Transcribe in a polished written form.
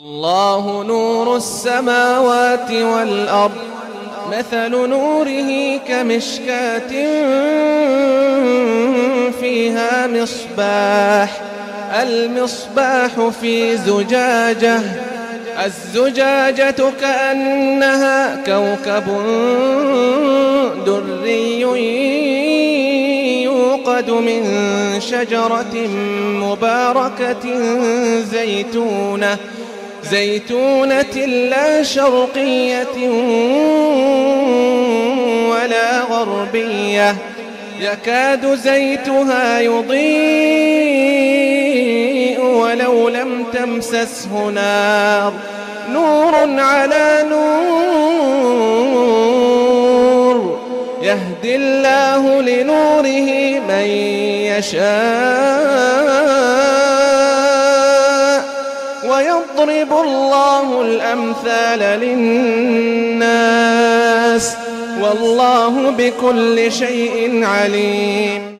الله نور السماوات والأرض مثل نوره كمشكاة فيها مصباح المصباح في زجاجة الزجاجة كأنها كوكب دري يوقد من شجرة مباركة زيتونة لا شرقية ولا غربية يكاد زيتها يضيء ولو لم تمسسه نار نور على نور يهدي الله لنوره من يشاء ويضرب الله الأمثال للناس والله بكل شيء عليم.